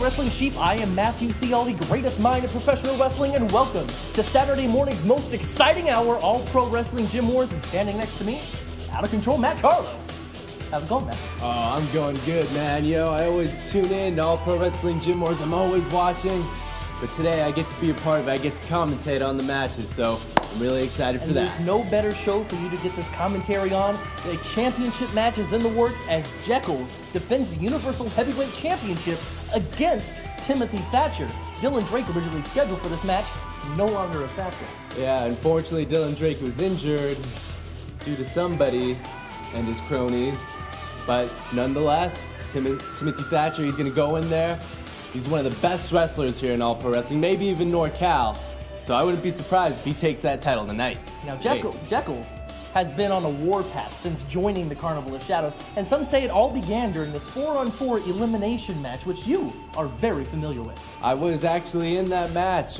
Wrestling Sheep. I am Matthew Theall, the greatest mind in professional wrestling, and welcome to Saturday morning's most exciting hour, All Pro Wrestling Gym Wars. And standing next to me, out of control, Matt Carlos. How's it going, Matt? Oh, I'm going good, man. You know, I always tune in to All Pro Wrestling Gym Wars. I'm always watching. But today I get to be a part of it. I get to commentate on the matches, so I'm really excited for that. There's no better show for you to get this commentary on. The championship match is in the works as Jeckles defends the Universal Heavyweight Championship against Timothy Thatcher. Dylan Drake, originally scheduled for this match, no longer a factor. Yeah, unfortunately Dylan Drake was injured due to somebody and his cronies. But nonetheless, Timothy Thatcher, he's going to go in there. He's one of the best wrestlers here in All Pro Wrestling, maybe even NorCal. So I wouldn't be surprised if he takes that title tonight. Now, Jeckles has been on a warpath since joining the Carnival of Shadows, and some say it all began during this 4-on-4 elimination match, which you are very familiar with. I was actually in that match,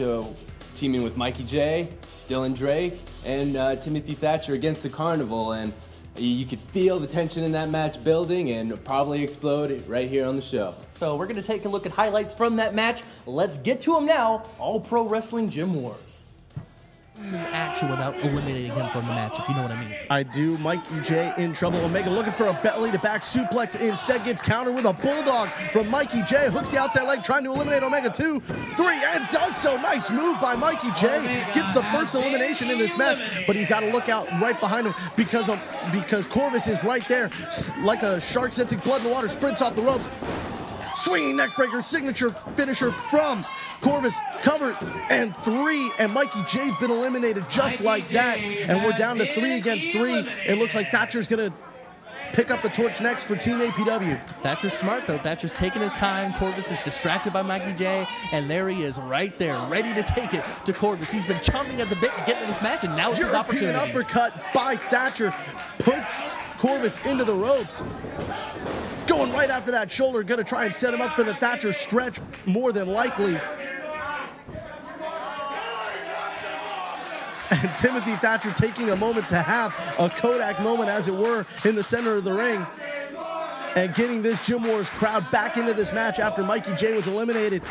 teaming with Mikey J, Dylan Drake, and Timothy Thatcher against the Carnival, and you could feel the tension in that match building and probably explode right here on the show. So we're going to take a look at highlights from that match. Let's get to them now. All Pro Wrestling Gym Wars. Action without eliminating him from the match, if you know what I mean. I do. Mikey J in trouble. Omega looking for a belly-to-back suplex. Instead gets countered with a bulldog from Mikey J. Hooks the outside leg, trying to eliminate Omega 2, 3, and does so. Nice move by Mikey J. Gets the first elimination in this match, but he's got to look out right behind him because Corvus is right there, like a shark sensing blood in the water, sprints off the ropes. Swinging neckbreaker, signature finisher from Corvus, covered, and 3, and Mikey J's been eliminated just like that, and we're down to 3 against 3. It looks like Thatcher's gonna pick up the torch next for Team APW. Thatcher's smart though. Thatcher's taking his time. Corvus is distracted by Mikey J, and there he is right there, ready to take it to Corvus. He's been chomping at the bit to get into this match, and now it's his opportunity. European uppercut by Thatcher puts Corvus into the ropes. Going right after that shoulder, gonna try and set him up for the Thatcher stretch, more than likely. And Timothy Thatcher taking a moment to have a Kodak moment, as it were, in the center of the ring. And getting this Gym Wars crowd back into this match after Mikey J was eliminated.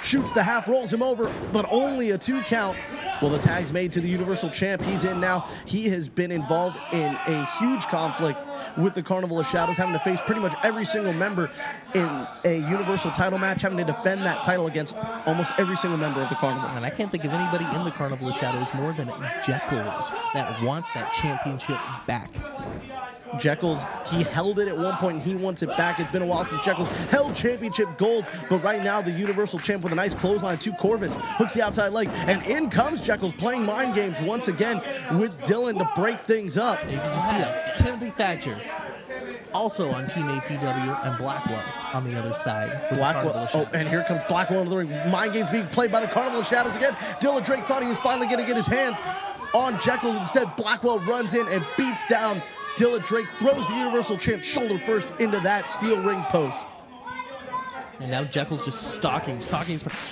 Shoots the half, rolls him over, but only a 2 count. Well, the tag's made to the Universal Champ. He's in now. He has been involved in a huge conflict with the Carnival of Shadows, having to face pretty much every single member in a Universal title match, having to defend that title against almost every single member of the Carnival. And I can't think of anybody in the Carnival of Shadows more than Jeckles that wants that championship back. Jeckles, he held it at one point, and he wants it back. It's been a while since Jeckles held championship gold, but right now the Universal Champ with a nice clothesline to Corvus, hooks the outside leg, and in comes Jeckles playing mind games once again with Dylan to break things up. You can just see that. Timothy Thatcher, also on Team APW, and Blackwell on the other side. Blackwell, and here comes Blackwell into the ring. Mind games being played by the Carnival of Shadows again. Dylan Drake thought he was finally going to get his hands on Jeckles. Instead, Blackwell runs in and beats down Dylan Drake, throws the Universal Champ shoulder first into that steel ring post. And now Jeckles just stalking.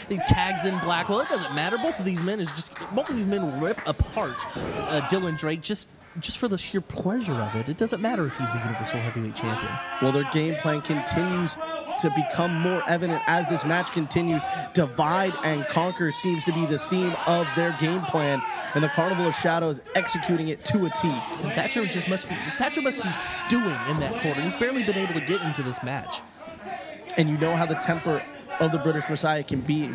He tags in Blackwell. It doesn't matter. Both of these men rip apart Dylan Drake just for the sheer pleasure of it. It doesn't matter if he's the Universal Heavyweight Champion. Well, their game plan continues to become more evident as this match continues. Divide and conquer seems to be the theme of their game plan, and the Carnival of Shadows executing it to a T. And Thatcher must be stewing in that corner. He's barely been able to get into this match. And you know how the temper of the British Messiah can be.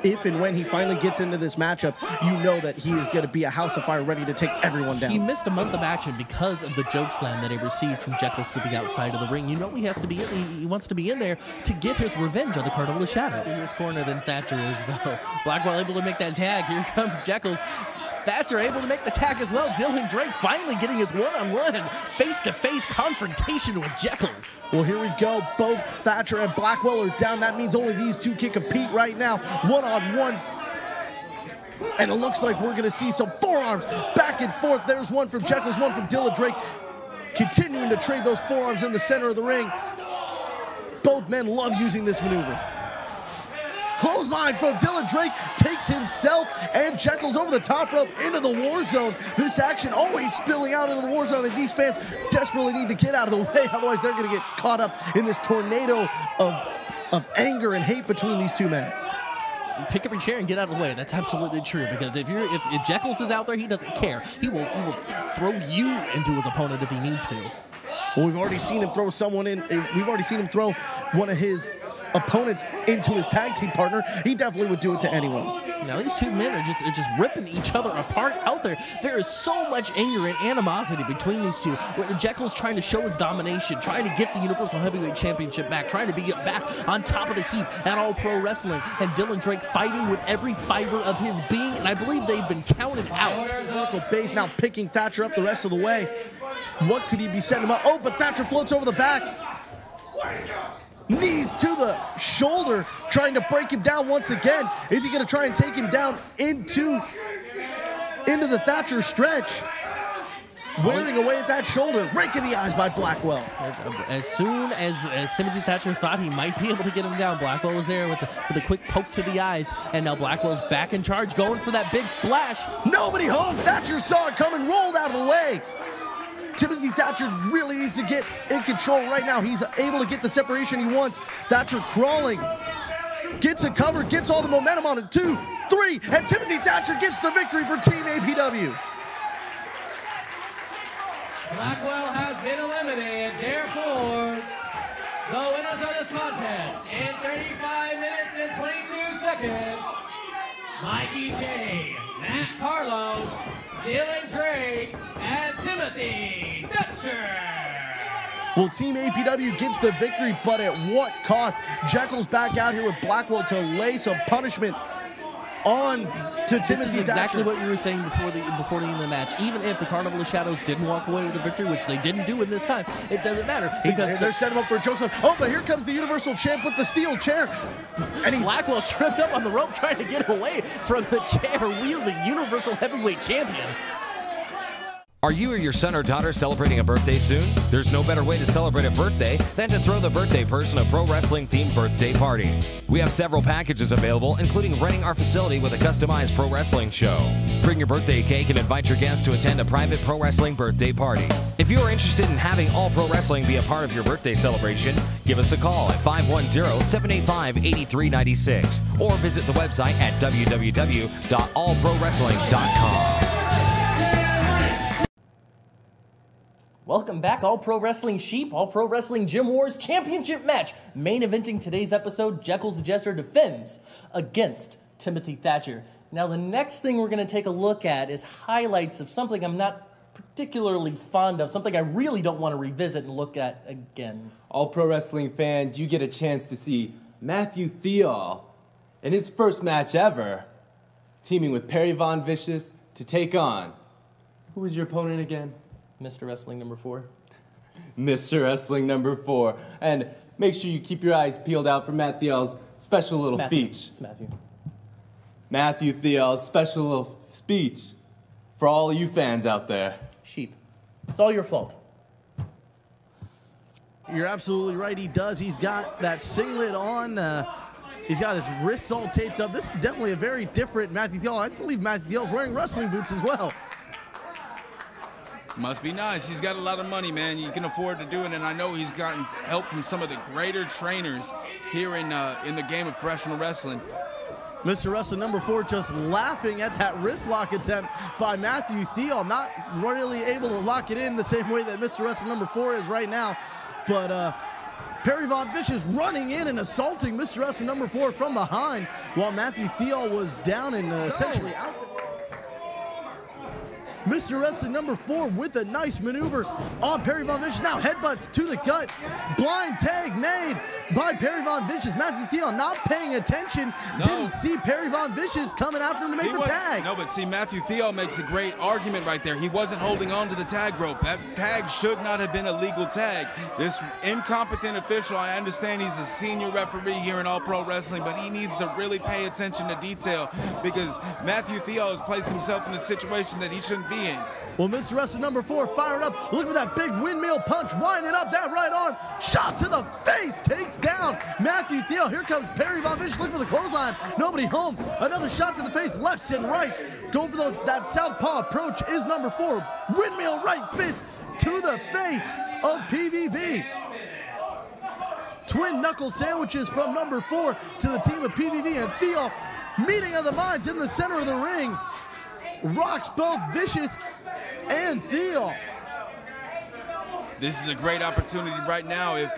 If and when he finally gets into this matchup, you know that he is going to be a house of fire ready to take everyone down. He missed a month of action because of the joke slam that he received from Jeckles to the outside of the ring. You know he has to be he wants to be in there to get his revenge on the Carnival of Shadows. In this corner than Thatcher is, though. Blackwell able to make that tag. Here comes Jeckles. Thatcher able to make the tag as well. Dylan Drake finally getting his one-on-one, face-to-face confrontation with Jeckles. Well, here we go. Both Thatcher and Blackwell are down. That means only these two can compete right now. One-on-one. And it looks like we're going to see some forearms back and forth. There's one from Jeckles, one from Dylan Drake. Continuing to trade those forearms in the center of the ring. Both men love using this maneuver. Clothesline from Dylan Drake, takes himself and Jeckles over the top rope into the war zone. This action always spilling out into the war zone, and these fans desperately need to get out of the way, otherwise they're going to get caught up in this tornado of of anger and hate between these two men. Pick up your chair and get out of the way. That's absolutely true, because if Jeckles is out there, he doesn't care. He will throw you into his opponent if he needs to. Well, we've already seen him throw someone in. We've already seen him throw one of his opponents into his tag team partner. He definitely would do it to anyone. Now these two men are just ripping each other apart out there. There is so much anger and animosity between these two, where Jeckles trying to show his domination, trying to get the Universal Heavyweight Championship back, trying to be back on top of the heap at All Pro Wrestling, and Dylan Drake fighting with every fiber of his being, and I believe they've been counted out. Vertical base now picking Thatcher up the rest of the way. What could he be setting him up? Oh, but Thatcher floats over the back. Knees to the shoulder, trying to break him down once again. Is he going to try and take him down into the Thatcher stretch? Wearing away at that shoulder. Rake in the eyes by Blackwell. As soon as Timothy Thatcher thought he might be able to get him down, Blackwell was there with a quick poke to the eyes, and now Blackwell's back in charge, going for that big splash. Nobody home. Thatcher saw it coming, rolled out of the way. Timothy Thatcher really needs to get in control right now. He's able to get the separation he wants. Thatcher crawling, gets a cover, gets all the momentum on it. 2, 3, and Timothy Thatcher gets the victory for Team APW. Blackwell has been eliminated. Therefore, the winners of this contest in 35 minutes and 22 seconds, Mikey J, Matt Carlos, Dylan Drake, and Timothy Thatcher. Well, Team APW gets the victory, but at what cost? Jeckles back out here with Blackwell to lay some punishment on to Timothy. This is exactly Thatcher. what we were saying before the end of the match. Even if the Carnival of Shadows didn't walk away with the victory, which they didn't do in this time, it doesn't matter, because they're setting him up for a choke slam. Oh, but here comes the Universal Champ with the steel chair. And Blackwell tripped up on the rope trying to get away from the chair-wielding Universal Heavyweight Champion. Are you or your son or daughter celebrating a birthday soon? There's no better way to celebrate a birthday than to throw the birthday person a pro wrestling themed birthday party. We have several packages available, including renting our facility with a customized pro wrestling show. Bring your birthday cake and invite your guests to attend a private pro wrestling birthday party. If you are interested in having all pro wrestling be a part of your birthday celebration, give us a call at 510-785-8396 or visit the website at www.allprowrestling.com. Welcome back, All Pro Wrestling Sheep, All Pro Wrestling Gym Wars Championship match. Main eventing today's episode, Jeckles the Jester defends against Timothy Thatcher. Now, the next thing we're going to take a look at is highlights of something I'm not particularly fond of, something I really don't want to revisit and look at again. All Pro Wrestling fans, you get a chance to see Matthew Theall in his first match ever, teaming with Perry Von Vicious to take on, who was your opponent again? Mr. Wrestling number 4. Mr. Wrestling number 4. And make sure you keep your eyes peeled out for Matt Theall's special little speech. It's Matthew. Matthew Theall's special little speech for all of you fans out there. Sheep. It's all your fault. You're absolutely right, he does. He's got that singlet on. He's got his wrists all taped up. This is definitely a very different Matthew Theall. I believe Matthew Theall's wearing wrestling boots as well. Must be nice. He's got a lot of money, man. You can afford to do it, and I know he's gotten help from some of the greater trainers here in the game of professional wrestling. Mr. Wrestling number 4 just laughing at that wrist lock attempt by Matthew Theall, not really able to lock it in the same way that Mr. Wrestling number 4 is right now. But Perry Von Vicious running in and assaulting Mr. Wrestling number 4 from behind, while Matthew Theall was down and essentially out. Mr. Wrestling number 4 with a nice maneuver on Perry Von Vicious. Now headbutts to the gut. Blind tag made by Perry Von Vicious. Matthew Theall not paying attention. No. Didn't see Perry Von Vicious coming after him to make the tag. No, but see, Matthew Theall makes a great argument right there. He wasn't holding on to the tag rope. That tag should not have been a legal tag. This incompetent official, I understand he's a senior referee here in All Pro Wrestling, but he needs to really pay attention to detail, because Matthew Theall has placed himself in a situation that he shouldn't be in. Well, Mr. Wrestling number 4 fired up. Look for that big windmill punch, winding up that right arm. Shot to the face, takes down Matthew Theall. Here comes Perry Von Vicious, looking for the clothesline. Nobody home. Another shot to the face, left and right. Going for that southpaw approach is number 4. Windmill right fist to the face of PVV. twin knuckle sandwiches from number 4 to the team of PVV and Theall. Meeting of the minds in the center of the ring. Rocks both Vicious and Theall. This is a great opportunity right now. If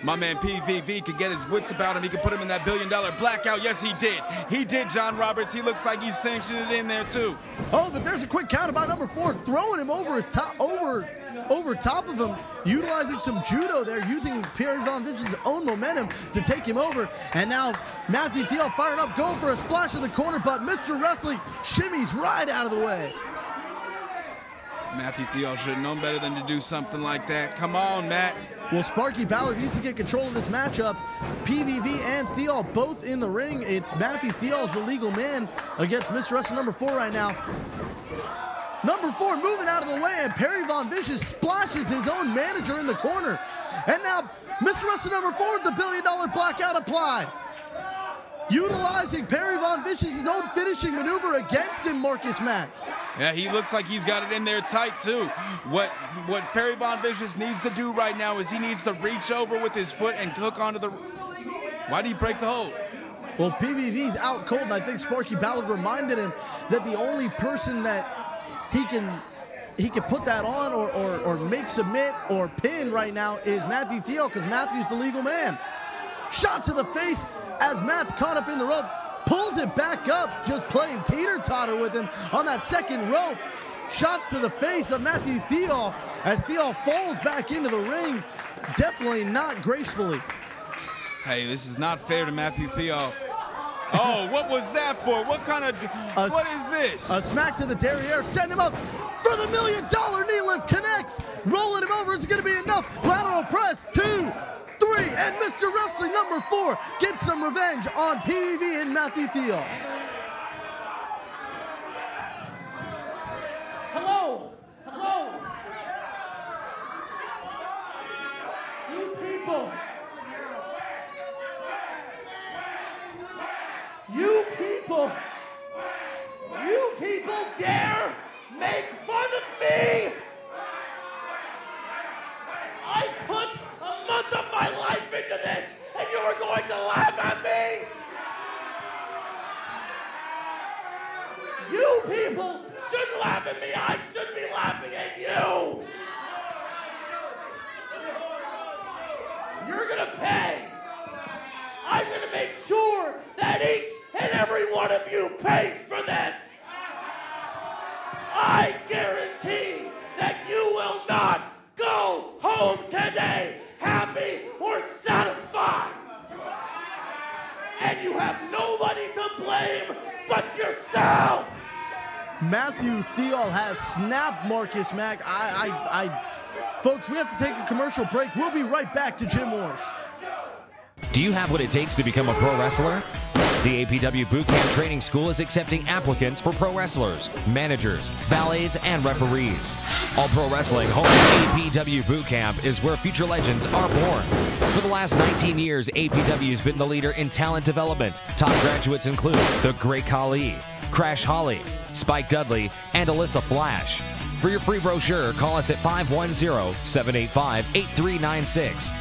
my man PVV could get his wits about him, he could put him in that $1 billion blackout. Yes, he did. He did, John Roberts. He looks like he's sanctioned it in there, too. Oh, but there's a quick counter by number 4, throwing him over his top, over top of him, utilizing some judo there, using Perry Von Vich's own momentum to take him over. And now Matthew Theall firing up, going for a splash in the corner, but Mr. Wrestling shimmies right out of the way. Matthew Theall should have known better than to do something like that. Come on, Matt. Well, Sparky Ballard needs to get control of this matchup. PVV and Theall both in the ring. It's Matthew Theall's the legal man against Mr. Wrestling number 4 right now. Number 4 moving out of the way, and Perry Von Vicious splashes his own manager in the corner. And now Mr. Wrestling number 4 with the $1 billion blackout applied. Utilizing Perry Von Vicious' own finishing maneuver against him, Marcus Mack. Yeah, he looks like he's got it in there tight, too. What Perry Von Vicious needs to do right now is he needs to reach over with his foot and hook onto the... Why did he break the hold? Well, PVV's out cold, and I think Sparky Ballard reminded him that the only person that he can put that on or make submit or pin right now is Matthew Theall, because Matthew's the legal man. Shot to the face as Matt's caught up in the rope, pulls it back up, just playing teeter-totter with him on that second rope. Shots to the face of Matthew Theall as Theall falls back into the ring, definitely not gracefully. Hey, this is not fair to Matthew Theall. Oh, what was that for? What kind of, what is this? A smack to the derriere, setting him up for the $1 million knee lift, connects, rolling him over, is it gonna be enough? Lateral press, 2, 3, and Mr. Wrestling number 4 gets some revenge on PVV and Matthew Theall. Hello, hello. You people. You people dare make fun of me? I put a month of my life into this, and you are going to laugh at me? You people shouldn't laugh at me. I should be laughing at you. You're gonna pay. I'm gonna make sure that each and every one of you pays for this. I guarantee that you will not go home today happy or satisfied. And you have nobody to blame but yourself. Matthew Theall has snapped Marcus Mack. Folks, we have to take a commercial break. We'll be right back to Gym Wars. Do you have what it takes to become a pro wrestler? The APW Bootcamp Training School is accepting applicants for pro wrestlers, managers, valets, and referees. All Pro Wrestling home APW Bootcamp is where future legends are born. For the last 19 years, APW has been the leader in talent development. Top graduates include the Great Khali, Crash Holly, Spike Dudley, and Alyssa Flash. For your free brochure, call us at 510-785-8396.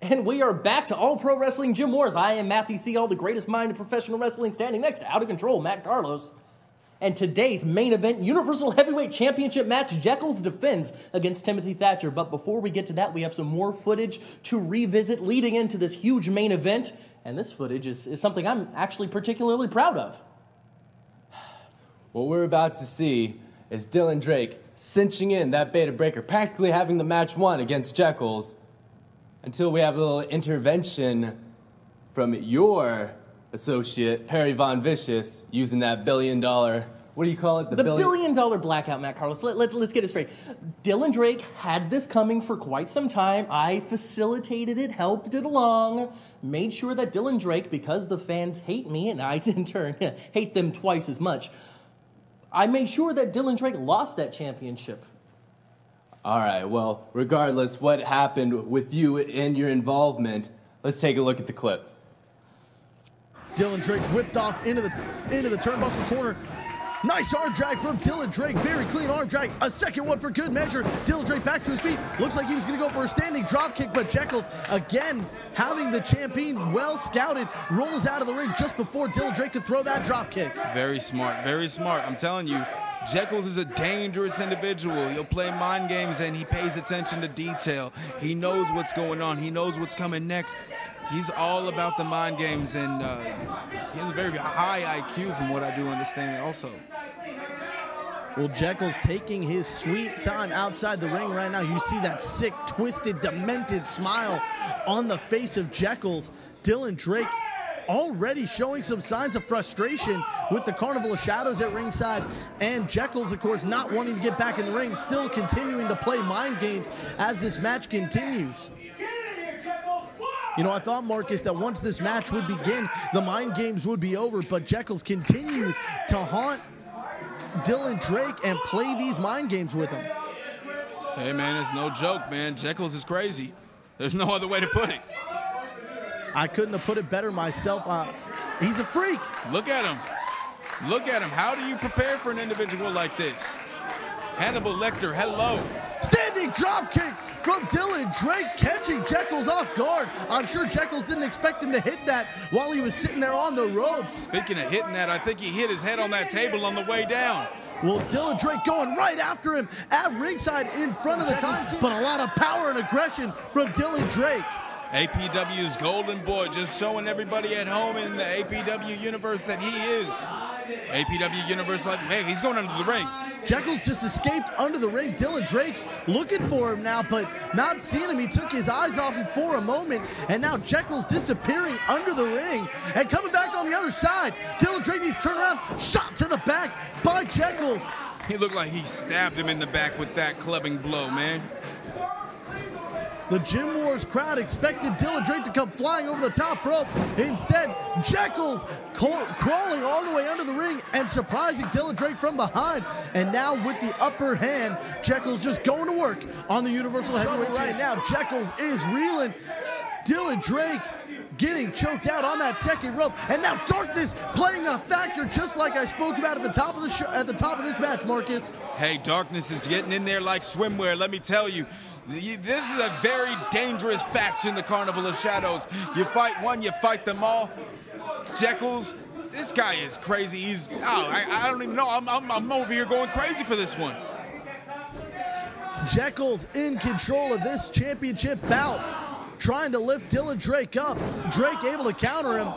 And we are back to All Pro Wrestling Gym Wars. I am Matthew Theall, the greatest mind in professional wrestling, standing next to Out of Control, Matt Carlos. And today's main event, Universal Heavyweight Championship match, Jeckles defends against Timothy Thatcher. But before we get to that, we have some more footage to revisit leading into this huge main event. And this footage is something I'm actually particularly proud of. What we're about to see is Dylan Drake cinching in that beta breaker, practically having the match won against Jeckles, until we have a little intervention from your associate, Perry Von Vicious, using that $1 billion, what do you call it? The $1 billion blackout, Matt Carlos. Let's get it straight. Dylan Drake had this coming for quite some time. I facilitated it, helped it along, made sure that Dylan Drake, because the fans hate me, and I in turn hate them twice as much, I made sure that Dylan Drake lost that championship. All right, well, regardless what happened with you and your involvement, let's take a look at the clip. Dylan Drake whipped off into the turnbuckle corner, Nice arm drag from Dylan Drake. Very clean arm drag. A second one for good measure. Dylan Drake back to his feet. Looks like he was going to go for a standing drop kick, but Jeckles, again, having the champion well scouted, rolls out of the ring just before Dylan Drake could throw that drop kick. Very smart, very smart. I'm telling you, Jeckles is a dangerous individual. He'll play mind games and he pays attention to detail. He knows what's going on. He knows what's coming next. He's all about the mind games, and he has a very high IQ from what I do understand also. Well, Jeckles taking his sweet time outside the ring right now. You see that sick, twisted, demented smile on the face of Jeckles. Dylan Drake already showing some signs of frustration with the Carnival of Shadows at ringside, and Jeckles, of course, not wanting to get back in the ring, still continuing to play mind games as this match continues. You know, I thought, Marcus, that once this match would begin, the mind games would be over, but Jeckles continues to haunt Dylan Drake and play these mind games with him. Hey, man, it's no joke, man. Jeckles is crazy. There's no other way to put it. I couldn't have put it better myself. He's a freak. Look at him. Look at him. How do you prepare for an individual like this? Hannibal Lecter, hello. Standing drop kick from Dylan Drake, catching Jeckles off guard. I'm sure Jeckles didn't expect him to hit that while he was sitting there on the ropes. Speaking of hitting that, I think he hit his head on that table on the way down. Well, Dylan Drake going right after him at ringside in front of the time, but a lot of power and aggression from Dylan Drake. APW's golden boy, just showing everybody at home in the APW universe that he is. APW Universal, hey, he's going under the ring. Jeckles just escaped under the ring. Dylan Drake looking for him now, but not seeing him. He took his eyes off him for a moment, and now Jeckles disappearing under the ring and coming back on the other side. Dylan Drake needs to turn around. Shot to the back by Jeckles. He looked like he stabbed him in the back with that clubbing blow, man. The Gym Wars crowd expected Dylan Drake to come flying over the top rope. Instead, Jeckles crawling all the way under the ring and surprising Dylan Drake from behind. And now with the upper hand, Jeckles just going to work on the Universal Heavyweight right now. Jeckles is reeling. Dylan Drake getting choked out on that second rope, and now darkness playing a factor, just like I spoke about at the top of the show, at the top of this match, Marcus. Hey, darkness is getting in there like swimwear. Let me tell you. This is a very dangerous faction, the Carnival of Shadows. You fight one, you fight them all. Jeckles, this guy is crazy. He's, I don't even know. I'm over here going crazy for this one. Jeckles in control of this championship bout, trying to lift Dylan Drake up. Drake able to counter him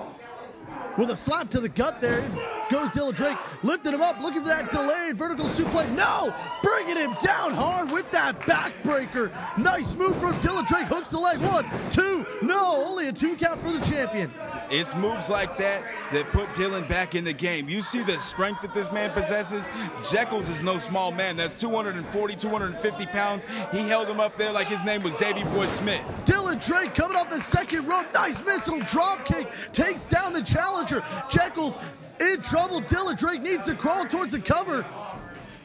with a slap to the gut there. Goes Dylan Drake, lifting him up, looking for that delayed vertical suplex. No! Bringing him down hard with that backbreaker. Nice move from Dylan Drake. Hooks the leg. 1, 2. No, only a 2 count for the champion. It's moves like that that put Dylan back in the game. You see the strength that this man possesses. Jeckles is no small man. That's 240, 250 pounds. He held him up there like his name was Davey Boy Smith. Dylan Drake coming off the second rope. Nice missile drop kick. Takes down the challenger. Jeckles in trouble. Dylan Drake needs to crawl towards the cover.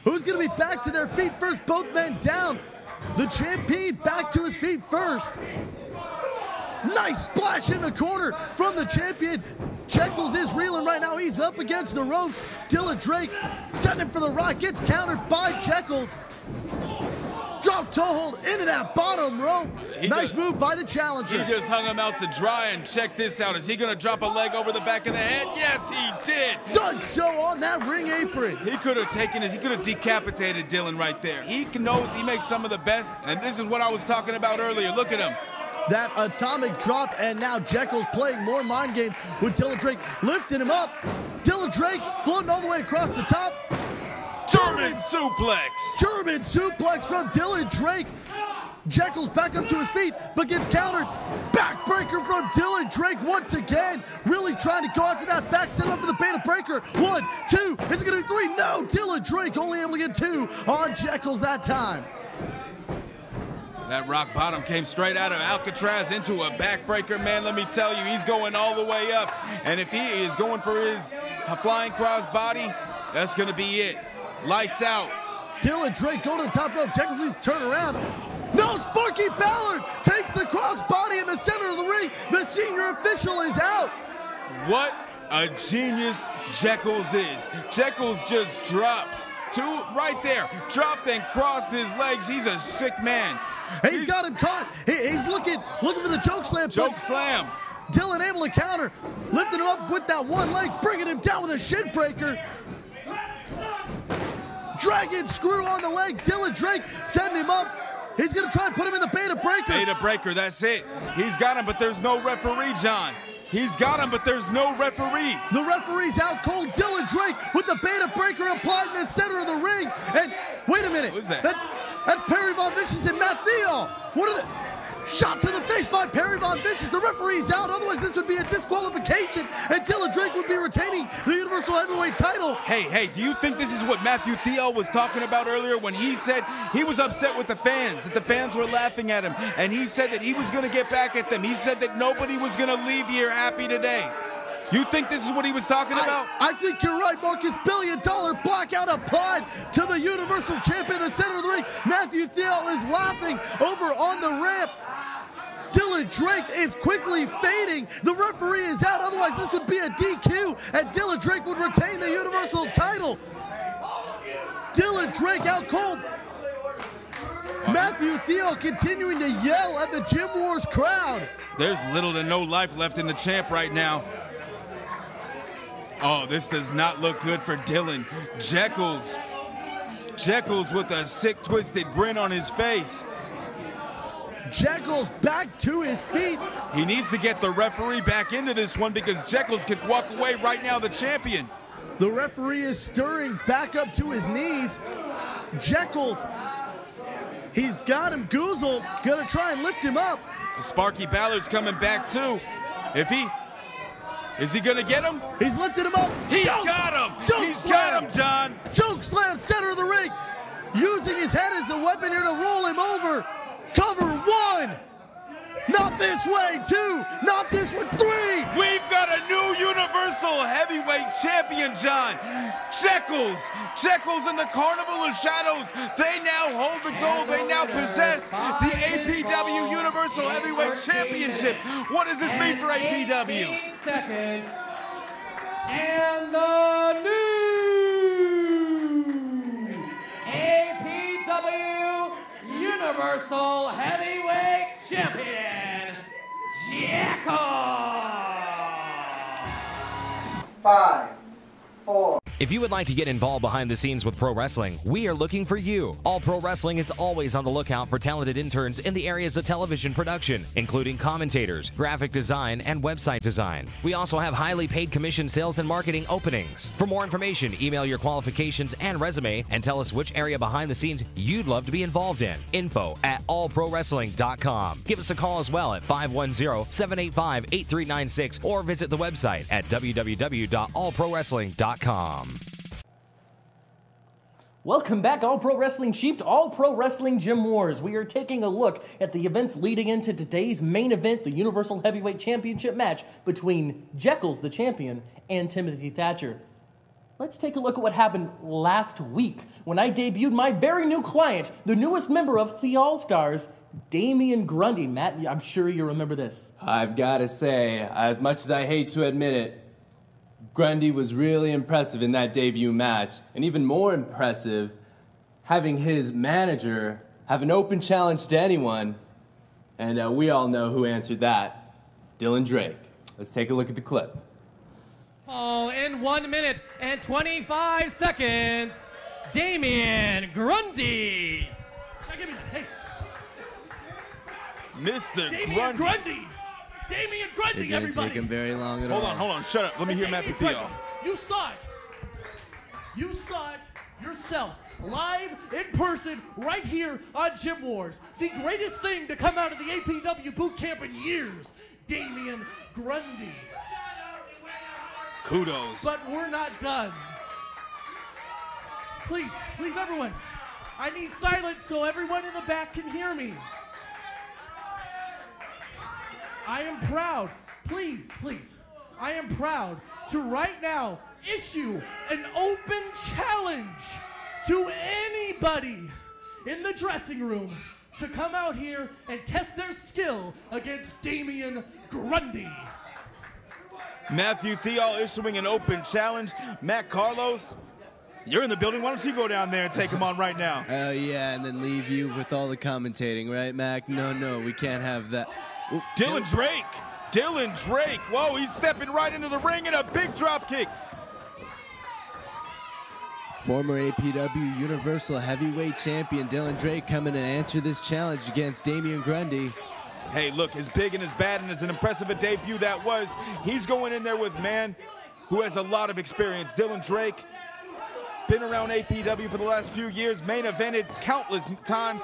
Who's going to be back to their feet first? Both men down. The champion back to his feet first. Nice splash in the corner from the champion. Jeckles is reeling right now. He's up against the ropes. Dylan Drake setting him for the rock. Gets countered by Jeckles. Drop toe hold into that bottom rope. Nice move by the challenger. He just hung him out to dry, and check this out. Is he going to drop a leg over the back of the head? Yes, he did. Does so on that ring apron. He could have taken it. He could have decapitated Dylan right there. He knows he makes some of the best, and this is what I was talking about earlier. Look at him. That atomic drop, and now Jeckles playing more mind games with Dylan Drake, lifting him up. Dylan Drake floating all the way across the top. German suplex. German suplex from Dylan Drake. Jeckles back up to his feet, but gets countered. Backbreaker from Dylan Drake once again. Really trying to go after that back, set up for the beta breaker. 1, 2, is it gonna be 3? No, Dylan Drake only able to get 2 on Jeckles that time. That rock bottom came straight out of Alcatraz into a backbreaker, man. Let me tell you, he's going all the way up. And if he is going for his flying cross body, that's gonna be it. Lights out. Dylan Drake going to the top rope. Jeckles needs to turn around. No, Sparky Ballard takes the cross body in the center of the ring. The senior official is out. What a genius Jeckles is. Jeckles just dropped right there, dropped and crossed his legs. He's a sick man. He's got him caught. He's looking for the choke slam. Choke slam. Dylan able to counter, lifting him up with that one leg, bringing him down with a shin breaker. Dragon screw on the leg. Dylan Drake setting him up. He's going to try and put him in the beta breaker. Beta breaker, that's it. He's got him, but there's no referee, John. He's got him, but there's no referee. The referee's out cold. Dylan Drake with the beta breaker applied in the center of the ring. And wait a minute. What is that? That's Perry Von Vicious and Matt Theall. What are the... Shot to the face by Perry Von Vicious. The referee's out, otherwise this would be a disqualification, and Dylan Drake would be retaining the Universal Heavyweight title. Hey, do you think this is what Matthew Theall was talking about earlier when he said he was upset with the fans, that the fans were laughing at him, and he said that he was going to get back at them. He said that nobody was going to leave here happy today. You think this is what he was talking about? I think you're right, Marcus. $1 billion blackout applied to the Universal Champion in the center of the ring. Matthew Theall is laughing over on the ramp. Dylan Drake is quickly fading. The referee is out, otherwise this would be a DQ, and Dylan Drake would retain the Universal title. Dylan Drake out cold. Matthew Theall continuing to yell at the Gym Wars crowd. There's little to no life left in the champ right now. Oh, this does not look good for Dylan. Jeckles with a sick, twisted grin on his face. Jeckles back to his feet. He needs to get the referee back into this one because Jeckles could walk away right now the champion. The referee is stirring back up to his knees. Jeckles, he's got him goozled, gonna try and lift him up. Sparky Ballard's coming back too. Is he gonna get him? He's lifted him up. He's got him! He's got him, John! Choke slam, center of the ring. Using his head as a weapon here to roll him over. Cover one. Not this way, two. Not this one, three. We've got a new Universal Heavyweight Champion, John. Jeckles in the Carnival of Shadows. They now hold the gold. They now possess the APW Universal Heavyweight Championship. What does this mean for APW? 18 seconds. And the new APW Universal Heavyweight Champion, Jeckles. 5, 4. If you would like to get involved behind the scenes with pro wrestling, we are looking for you. All Pro Wrestling is always on the lookout for talented interns in the areas of television production, including commentators, graphic design, and website design. We also have highly paid commission sales and marketing openings. For more information, email your qualifications and resume and tell us which area behind the scenes you'd love to be involved in. info@allprowrestling.com. Give us a call as well at 510-785-8396 or visit the website at www.allprowrestling.com. Welcome back, All Pro Wrestling Sheep, to All Pro Wrestling Gym Wars. We are taking a look at the events leading into today's main event, the Universal Heavyweight Championship match between Jeckles, the champion, and Timothy Thatcher. Let's take a look at what happened last week when I debuted my very new client, the newest member of the All-Stars, Damian Grundy. Matt, I'm sure you remember this. I've got to say, as much as I hate to admit it, Grundy was really impressive in that debut match, and even more impressive, having his manager have an open challenge to anyone, and we all know who answered that, Dylan Drake. Let's take a look at the clip. Oh, in 1 minute and 25 seconds, Damian Grundy. Now give me that. Hey. Mr. Damian Grundy. Damian Grundy, It didn't everybody. take him very long at all. Hold on, shut up. Let me hear Matthew Theall. You saw it. You saw it yourself, live in person, right here on Gym Wars. The greatest thing to come out of the APW boot camp in years, Damian Grundy. Kudos. But we're not done. Please, everyone. I need silence so everyone in the back can hear me. I am proud, please, I am proud to right now issue an open challenge to anybody in the dressing room to come out here and test their skill against Damian Grundy. Matthew Theall issuing an open challenge. Matt Carlos, you're in the building. Why don't you go down there and take him on right now? Oh, yeah, and then leave you with all the commentating, right, Mac? No, we can't have that. Ooh, Dylan Drake. Dylan Drake. Whoa, he's stepping right into the ring and a big drop kick. Former APW Universal Heavyweight Champion Dylan Drake coming to answer this challenge against Damian Grundy. Hey, look, as big and as bad and as an impressive a debut that was, he's going in there with a man who has a lot of experience. Dylan Drake, been around APW for the last few years, main evented countless times,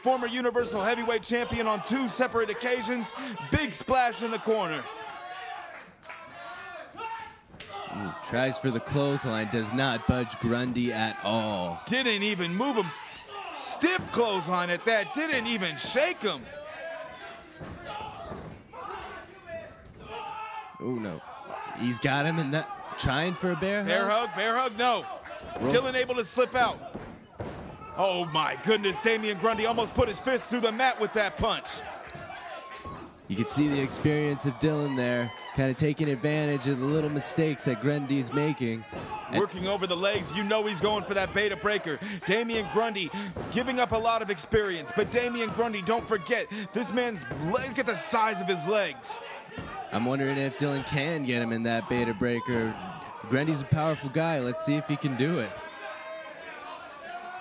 former Universal Heavyweight Champion on 2 separate occasions, big splash in the corner. Ooh, tries for the clothesline, does not budge Grundy at all. Didn't even move him. Stiff clothesline at that, didn't even shake him. Oh, no. He's got him in that, trying for a bear hug? Bear hug, no. Dylan able to slip out. Oh my goodness, Damian Grundy almost put his fist through the mat with that punch. You can see the experience of Dylan there, kind of taking advantage of the little mistakes that Grundy's making. Working over the legs, you know he's going for that beta breaker. Damian Grundy giving up a lot of experience, but Damian Grundy, don't forget, this man's legs, get the size of his legs. I'm wondering if Dylan can get him in that beta breaker. Grundy's a powerful guy. Let's see if he can do it.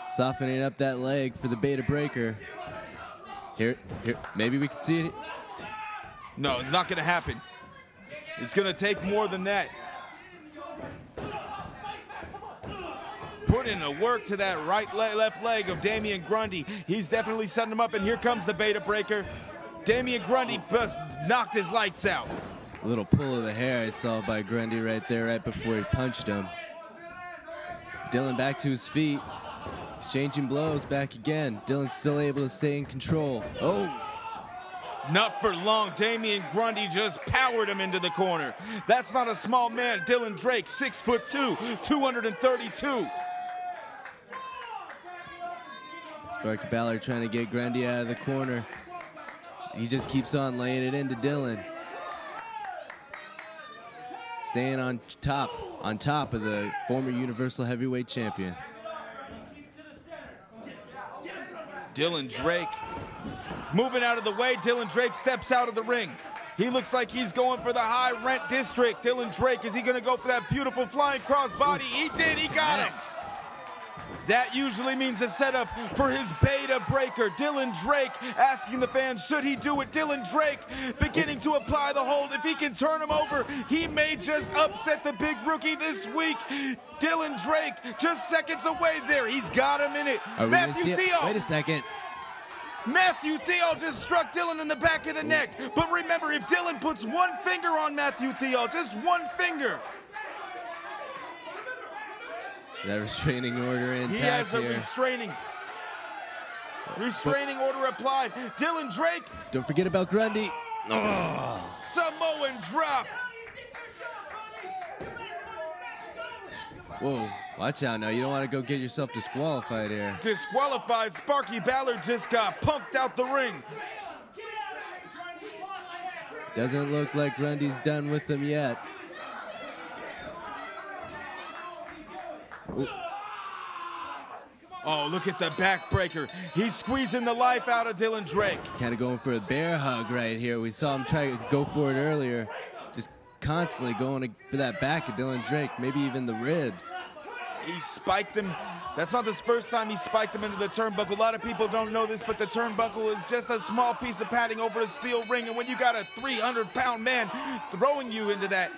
Softening up that leg for the beta breaker. Here, maybe we can see it. No, it's not going to happen. It's going to take more than that. Put in a work to that left leg of Damian Grundy. He's definitely setting him up, and here comes the beta breaker. Damian Grundy just knocked his lights out. A little pull of the hair I saw by Grundy right there, right before he punched him. Dylan back to his feet. Exchanging blows back again. Dylan's still able to stay in control. Oh! Not for long. Damian Grundy just powered him into the corner. That's not a small man. Dylan Drake, 6'2", 232. Sparky Ballard trying to get Grundy out of the corner. He just keeps on laying it into Dylan. Staying on top of the former Universal Heavyweight Champion. Dylan Drake moving out of the way. Dylan Drake steps out of the ring. He looks like he's going for the high rent district. Dylan Drake, is he going to go for that beautiful flying crossbody? He did, he got him. That usually means a setup for his beta breaker. Dylan Drake asking the fans, should he do it? Dylan Drake beginning to apply the hold. If he can turn him over, he may just upset the big rookie this week. Dylan Drake just seconds away there. He's got him in it. Matthew Theall. Wait a second. Matthew Theall just struck Dylan in the back of the neck. But remember, if Dylan puts one finger on Matthew Theall, just one finger. That restraining order intact. He has a here. restraining order applied. Dylan Drake. Don't forget about Grundy. Oh. Samoan drop. Whoa, watch out now. You don't want to go get yourself disqualified here. Disqualified. Sparky Ballard just got punked out the ring. Doesn't look like Grundy's done with him yet. Ooh. Oh, look at the backbreaker. He's squeezing the life out of Dylan Drake. Kind of going for a bear hug right here. We saw him try to go for it earlier. Just constantly going for that back of Dylan Drake, maybe even the ribs. He spiked him. That's not the first time he spiked him into the turnbuckle. A lot of people don't know this, but the turnbuckle is just a small piece of padding over a steel ring. And when you got a 300-pound man throwing you into that,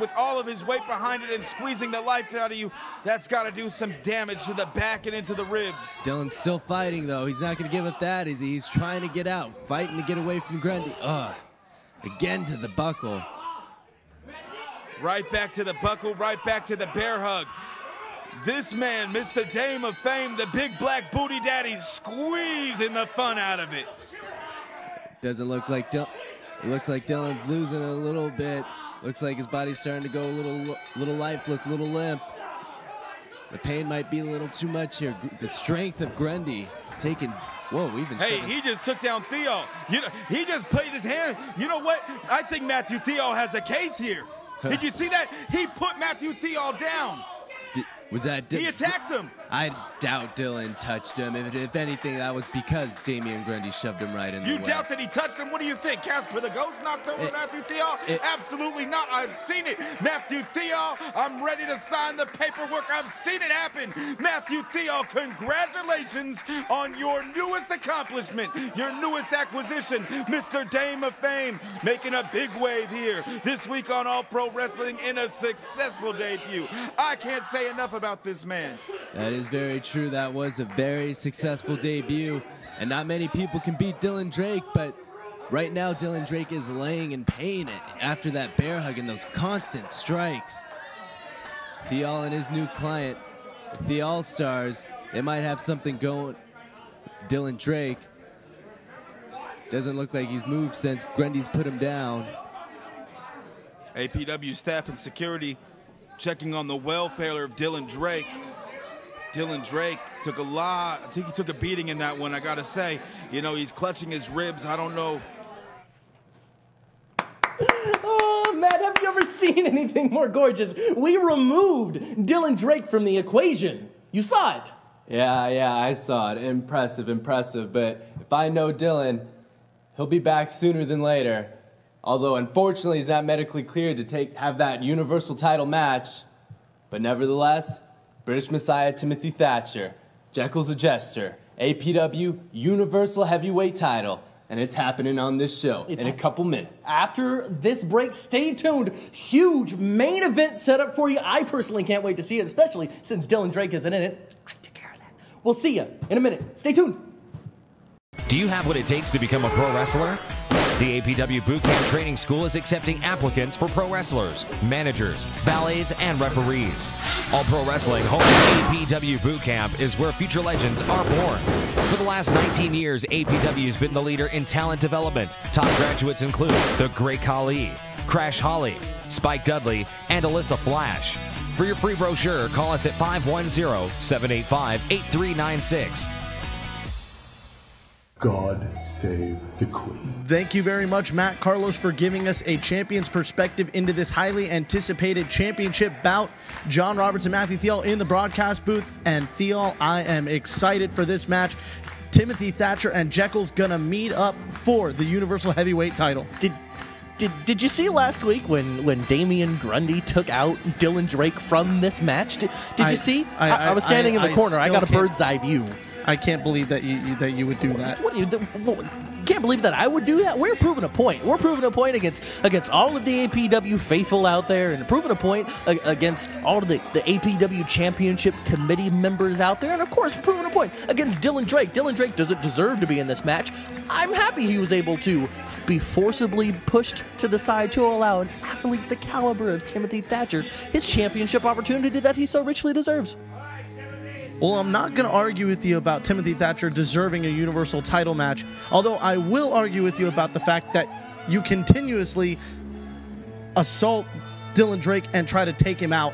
with all of his weight behind it and squeezing the life out of you, that's got to do some damage to the back and into the ribs. Dylan's still fighting, though. He's not going to give up that. He's trying to get out, fighting to get away from Grundy. Again to the buckle. Right back to the buckle, right back to the bear hug. This man, Mr. Dame of Fame, the big black booty daddy, squeezing the fun out of it. Doesn't look like it looks like Dylan's losing a little bit. Looks like his body's starting to go a little lifeless, a little limp. The pain might be a little too much here. The strength of Grundy taking, whoa, even. Hey, he just took down Theall. You know, he just played his hand. You know what? I think Matthew Theall has a case here. Did you see that? He put Matthew Theall down. Was that? He attacked him. I doubt Dylan touched him. If anything, that was because Damian Grundy shoved him right in the way. You doubt that he touched him? What do you think? Casper the Ghost knocked over Matthew Theall? Absolutely not. I've seen it. Matthew Theall, I'm ready to sign the paperwork. I've seen it happen. Matthew Theall, congratulations on your newest accomplishment, your newest acquisition, Mr. Dame of Fame, making a big wave here this week on All Pro Wrestling in a successful debut. I can't say enough about this man. That is very true. That was a very successful debut, and not many people can beat Dylan Drake, but right now Dylan Drake is laying in pain after that bear hug and those constant strikes. Theall and his new client, the All-Stars, they might have something going. Dylan Drake doesn't look like he's moved since Grundy's put him down. APW staff and security checking on the welfare of Dylan Drake. Dylan Drake took I think he took a beating in that one, I gotta say. You know, he's clutching his ribs. I don't know. Oh, Matt, have you ever seen anything more gorgeous? We removed Dylan Drake from the equation. You saw it. Yeah, I saw it. Impressive. But if I know Dylan, he'll be back sooner than later. Although, unfortunately, he's not medically cleared to have that Universal title match. But nevertheless, British Messiah Timothy Thatcher, Jeckles the Jester, APW Universal Heavyweight title. And it's happening on this show in a couple minutes. After this break, stay tuned. Huge main event set up for you. I personally can't wait to see it, especially since Dylan Drake isn't in it. I took care of that. We'll see you in a minute. Stay tuned. Do you have what it takes to become a pro wrestler? The APW Bootcamp Training School is accepting applicants for pro wrestlers, managers, valets, and referees. All Pro Wrestling home APW Bootcamp is where future legends are born. For the last 19 years, APW has been the leader in talent development. Top graduates include The Great Khali, Crash Holly, Spike Dudley, and Alyssa Flash. For your free brochure, call us at 510-785-8396. God save the Queen. Thank you very much, Matt Carlos, for giving us a champion's perspective into this highly anticipated championship bout. John Roberts and Matthew Theall in the broadcast booth. And Theall, I am excited for this match. Timothy Thatcher and Jeckles gonna meet up for the Universal Heavyweight title. Did you see last week when Damian Grundy took out Dylan Drake from this match? Did you see? I was standing in the corner. I got a bird's eye view. I can't believe that you would do that. You can't believe that I would do that? We're proving a point. We're proving a point against all of the APW faithful out there, and proving a point against all of the APW Championship Committee members out there, and of course proving a point against Dylan Drake. Dylan Drake doesn't deserve to be in this match. I'm happy he was able to be forcibly pushed to the side to allow an athlete the caliber of Timothy Thatcher his championship opportunity that he so richly deserves. Well, I'm not going to argue with you about Timothy Thatcher deserving a Universal title match, although I will argue with you about the fact that you continuously assault Dylan Drake and try to take him out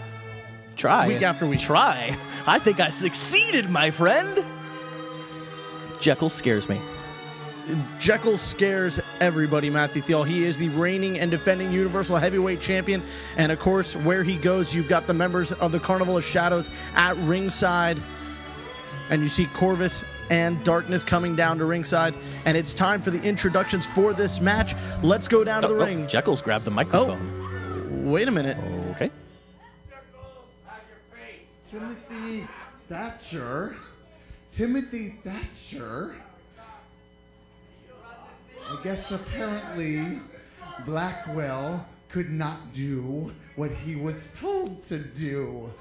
week after week. I think I succeeded, my friend. Jekyll scares me. Jekyll scares everybody, Matthew Theall. He is the reigning and defending Universal Heavyweight Champion. And of course, where he goes, you've got the members of the Carnival of Shadows at ringside. And you see Corvus and Darkness coming down to ringside. And it's time for the introductions for this match. Let's go down to the ring. Jekyll's grabbed the microphone. Oh, wait a minute. Okay. Timothy Thatcher. Timothy Thatcher. I guess apparently Blackwell could not do what he was told to do.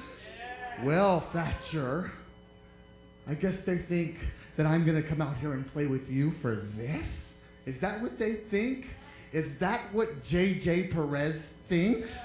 Well, Thatcher, I guess they think that I'm going to come out here and play with you for this? Is that what they think? Is that what JJ Perez thinks?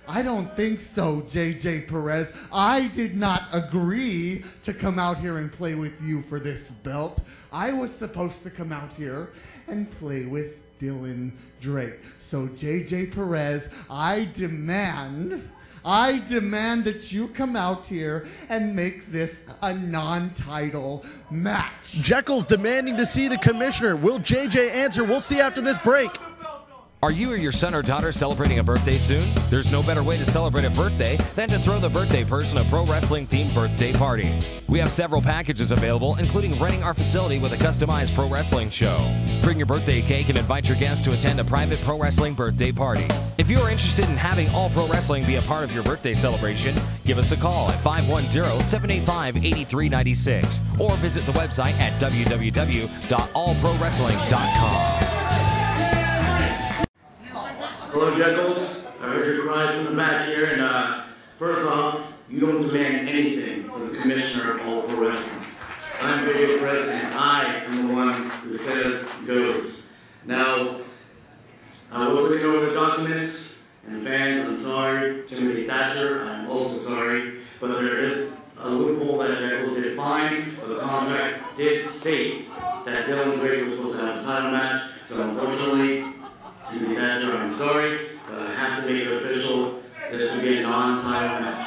I don't think so, JJ Perez. I did not agree to come out here and play with you for this belt. I was supposed to come out here and play with Dylan Drake. So JJ Perez, I demand that you come out here and make this a non-title match. Jeckles demanding to see the commissioner. Will JJ answer? We'll see after this break. Are you or your son or daughter celebrating a birthday soon? There's no better way to celebrate a birthday than to throw the birthday person a pro wrestling themed birthday party. We have several packages available, including renting our facility with a customized pro wrestling show. Bring your birthday cake and invite your guests to attend a private pro wrestling birthday party. If you are interested in having all pro wrestling be a part of your birthday celebration, give us a call at 510-785-8396 or visit the website at www.allprowrestling.com. Hello, Jeckles. I heard your cries from the back here, and first off, you don't demand anything from the commissioner of All Pro Wrestling. I'm video president. I am the one who says goes. Now, I was looking over the documents, and fans, I'm sorry. Timothy Thatcher, I'm also sorry, but there is a loophole that Jeckles did find, but the contract did state that Dylan Drake was supposed to have a title match, so unfortunately, Timothy Thatcher, I'm sorry, but I have to make it official. This will be a non-title match.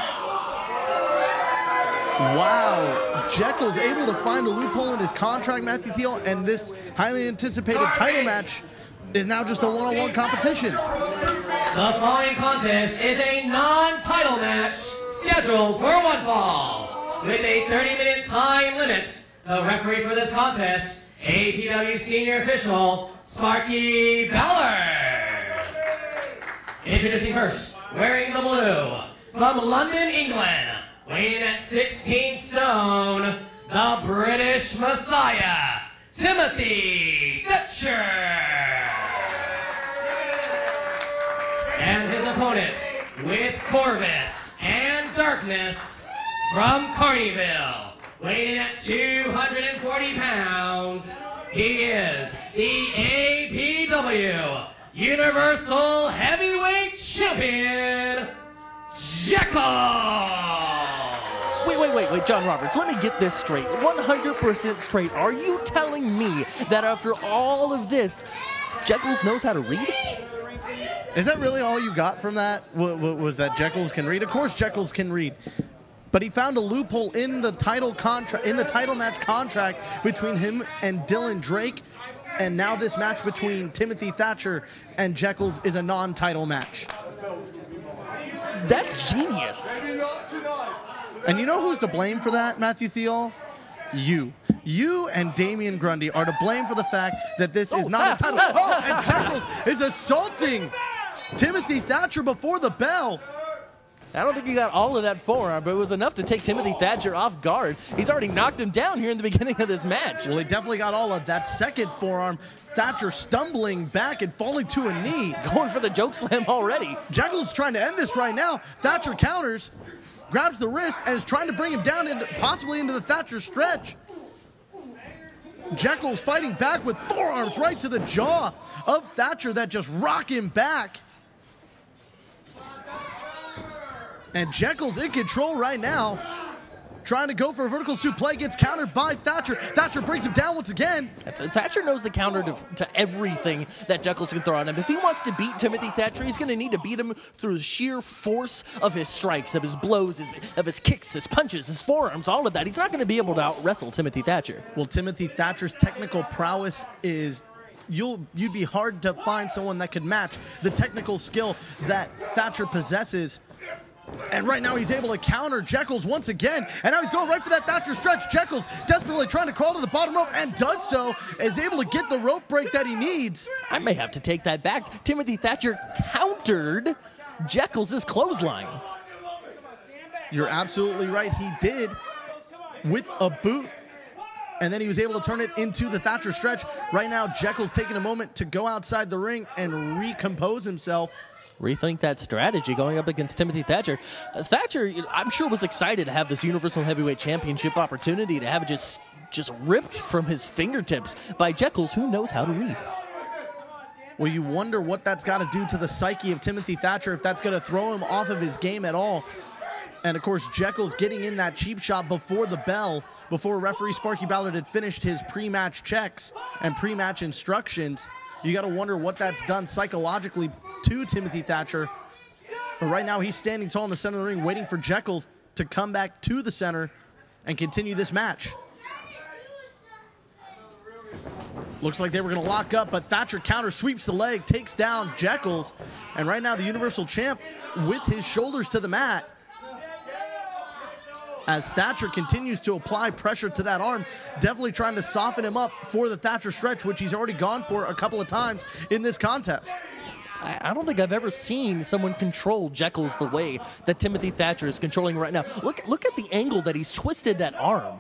Wow. Jeckles able to find a loophole in his contract, Matthew Theall, and this highly anticipated title match is now just a one-on-one competition. The following contest is a non-title match scheduled for one fall with a 30-minute time limit. The referee for this contest, APW senior official Sparky Ballard. Introducing first, wearing the blue, from London, England, weighing in at 16 stone, the British Messiah, Timothy Thatcher. And his opponent, with Corvus and Darkness, from Carnival, weighing in at 240 pounds, he is the APW Universal Heavyweight Champion, Jeckles! Wait, John Roberts, let me get this straight. 100% straight. Are you telling me that after all of this, Jeckles knows how to read? Is that really all you got from that? Was that Jeckles can read? Of course Jeckles can read. But he found a loophole in the title match contract between him and Dylan Drake, and now this match between Timothy Thatcher and Jeckles is a non-title match. That's genius. And you know who's to blame for that, Matthew Theall? You. You and Damian Grundy are to blame for the fact that this is not a title. And Jeckles is assaulting Timothy Thatcher before the bell. I don't think he got all of that forearm, but it was enough to take Timothy Thatcher off guard. He's already knocked him down here in the beginning of this match. Well, he definitely got all of that second forearm. Thatcher stumbling back and falling to a knee. Going for the joke slam already. Jeckles is trying to end this right now. Thatcher counters, grabs the wrist, and is trying to bring him down possibly into the Thatcher stretch. Jeckles fighting back with forearms right to the jaw of Thatcher that just rock him back. And Jeckles in control right now, trying to go for a vertical suplex, gets countered by Thatcher. Thatcher brings him down once again. Thatcher knows the counter to everything that Jeckles can throw at him. If he wants to beat Timothy Thatcher, he's going to need to beat him through the sheer force of his strikes, of his blows, of his kicks, his punches, his forearms, all of that. He's not going to be able to out-wrestle Timothy Thatcher. Well, Timothy Thatcher's technical prowess is... You'd be hard to find someone that could match the technical skill that Thatcher possesses. And right now he's able to counter Jeckles once again. And now he's going right for that Thatcher stretch. Jeckles desperately trying to crawl to the bottom rope and does so, is able to get the rope break that he needs. I may have to take that back. Timothy Thatcher countered Jeckles' clothesline. You're absolutely right. He did with a boot. And then he was able to turn it into the Thatcher stretch. Right now, Jeckles taking a moment to go outside the ring and recompose himself. Rethink that strategy going up against Timothy Thatcher. Thatcher, I'm sure, was excited to have this Universal Heavyweight Championship opportunity, to have it just ripped from his fingertips by Jeckles, who knows how to read. Well, you wonder what that's got to do to the psyche of Timothy Thatcher, if that's going to throw him off of his game at all. And, of course, Jeckles getting in that cheap shot before the bell, before referee Sparky Ballard had finished his pre-match checks and pre-match instructions. You got to wonder what that's done psychologically to Timothy Thatcher. But right now, he's standing tall in the center of the ring, waiting for Jeckles to come back to the center and continue this match. Looks like they were going to lock up, but Thatcher counter sweeps the leg, takes down Jeckles. And right now the Universal Champ with his shoulders to the mat, as Thatcher continues to apply pressure to that arm, definitely trying to soften him up for the Thatcher stretch, which he's already gone for a couple of times in this contest. I don't think I've ever seen someone control Jeckles the way that Timothy Thatcher is controlling right now. Look at the angle that he's twisted that arm.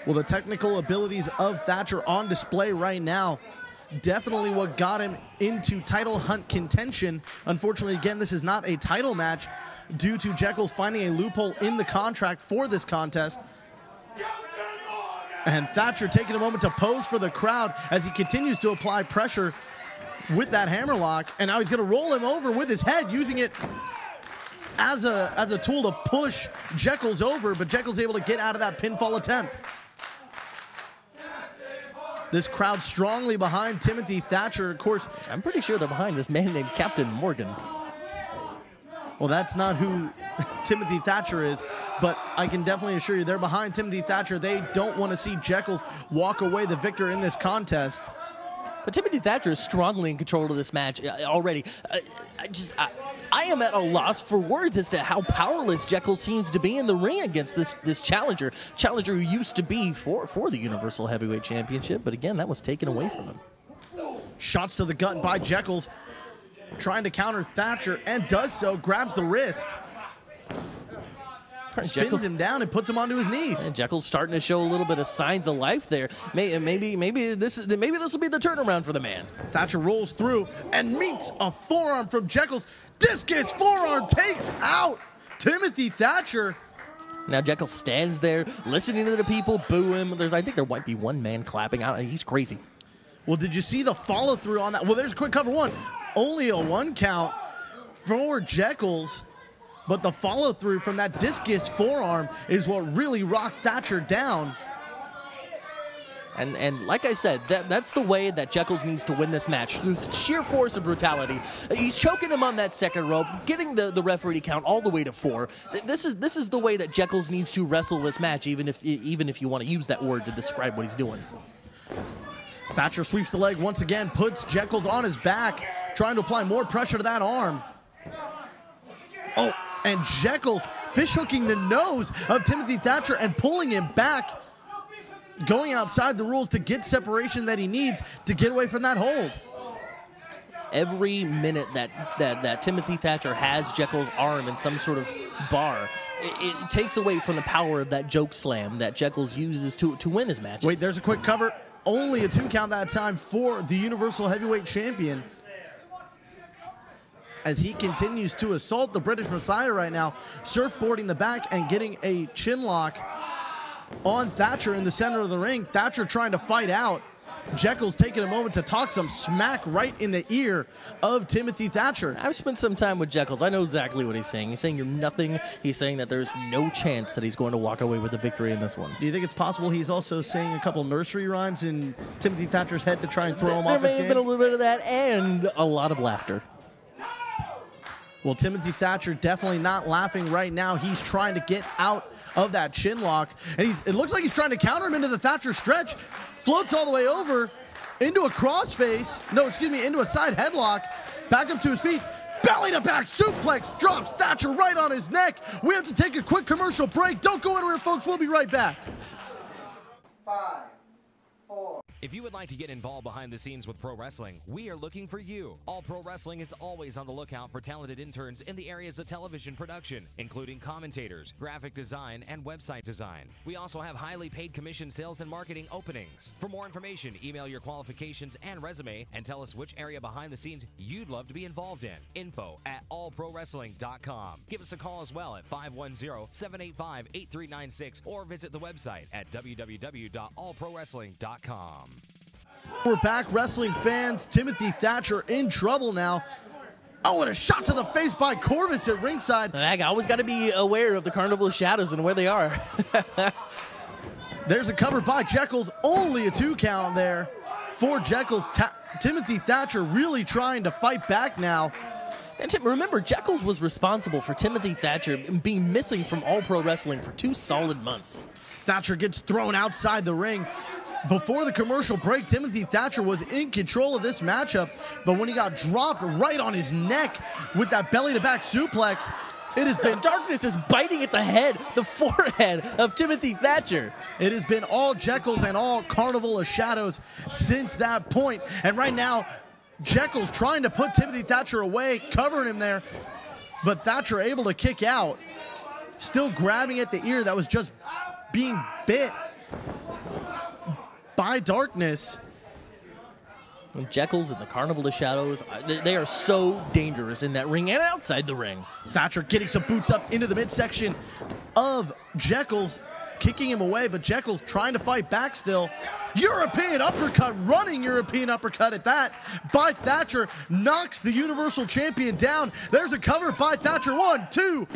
Well, the technical abilities of Thatcher on display right now, definitely what got him into title hunt contention. Unfortunately, again, this is not a title match due to Jeckles finding a loophole in the contract for this contest. And Thatcher taking a moment to pose for the crowd as he continues to apply pressure with that hammerlock. And now he's going to roll him over with his head, using it as a tool to push Jeckles over, but Jeckles able to get out of that pinfall attempt. This crowd strongly behind Timothy Thatcher. Of course, I'm pretty sure they're behind this man named Captain Morgan. Well, that's not who Timothy Thatcher is, but I can definitely assure you they're behind Timothy Thatcher. They don't want to see Jeckles walk away the victor in this contest. But Timothy Thatcher is strongly in control of this match already. I am at a loss for words as to how powerless Jeckles seems to be in the ring against this challenger who used to be for the Universal Heavyweight Championship, but again, that was taken away from him. Shots to the gut by Jeckles, trying to counter Thatcher, and does so, grabs the wrist. Spins him down and puts him onto his knees. And Jeckles starting to show a little bit of signs of life there. Maybe this will be the turnaround for the man. Thatcher rolls through and meets a forearm from Jeckles. Discus forearm takes out Timothy Thatcher. Now Jeckles stands there listening to the people boo him. I think there might be one man clapping out. He's crazy. Well, did you see the follow through on that? Well, there's a quick cover one. Only a 1 count for Jeckles. But the follow-through from that discus forearm is what really rocked Thatcher down. And like I said, that's the way that Jeckles needs to win this match, through sheer force and brutality. He's choking him on that second rope, getting the referee to count all the way to 4. This is the way that Jeckles needs to wrestle this match, even if you want to use that word to describe what he's doing. Thatcher sweeps the leg once again, puts Jeckles on his back, trying to apply more pressure to that arm. Oh, and Jeckles fishhooking the nose of Timothy Thatcher and pulling him back, going outside the rules to get separation that he needs to get away from that hold. Every minute that Timothy Thatcher has Jeckles' arm in some sort of bar, it takes away from the power of that joke slam that Jeckles uses to win his matches. Wait, there's a quick cover. Only a 2 count that time for the Universal Heavyweight Champion, as he continues to assault the British Messiah right now, surfboarding the back and getting a chin lock on Thatcher in the center of the ring. Thatcher trying to fight out. Jeckles taking a moment to talk some smack right in the ear of Timothy Thatcher. I've spent some time with Jeckles. I know exactly what he's saying. He's saying you're nothing. He's saying that there's no chance that he's going to walk away with a victory in this one. Do you think it's possible he's also saying a couple nursery rhymes in Timothy Thatcher's head to try and throw him off his game? There may have been a little bit of that and a lot of laughter. Well, Timothy Thatcher definitely not laughing right now. He's trying to get out of that chin lock, and it looks like he's trying to counter him into the Thatcher stretch. Floats all the way over into a crossface. No, excuse me, into a side headlock. Back up to his feet. Belly to back suplex drops Thatcher right on his neck. We have to take a quick commercial break. Don't go anywhere, folks. We'll be right back. 5, 4. If you would like to get involved behind the scenes with pro wrestling, we are looking for you. All Pro Wrestling is always on the lookout for talented interns in the areas of television production, including commentators, graphic design, and website design. We also have highly paid commission sales and marketing openings. For more information, email your qualifications and resume and tell us which area behind the scenes you'd love to be involved in. info@allprowrestling.com. Give us a call as well at 510-785-8396 or visit the website at www.allprowrestling.com. We're back, wrestling fans. Timothy Thatcher in trouble now. Oh, and a shot to the face by Corvus at ringside. I always got to be aware of the Carnival of Shadows and where they are. There's a cover by Jeckles. Only a 2 count there for Jeckles. Timothy Thatcher really trying to fight back now. And remember, Jeckles was responsible for Timothy Thatcher being missing from All Pro Wrestling for 2 solid months. Thatcher gets thrown outside the ring. Before the commercial break, Timothy Thatcher was in control of this matchup, but when he got dropped right on his neck with that belly-to-back suplex, it has been... Darkness is biting at the head, the forehead of Timothy Thatcher. It has been all Jeckles and all Carnival of Shadows since that point. And right now, Jeckles trying to put Timothy Thatcher away, covering him there, but Thatcher able to kick out. Still grabbing at the ear that was just being bit by Darkness. And Jeckles and the Carnival of Shadows, they are so dangerous in that ring and outside the ring. Thatcher getting some boots up into the midsection of Jeckles, kicking him away, but Jeckles trying to fight back still. European uppercut, running European uppercut at that by Thatcher, knocks the Universal Champion down. There's a cover by Thatcher, 1, 2,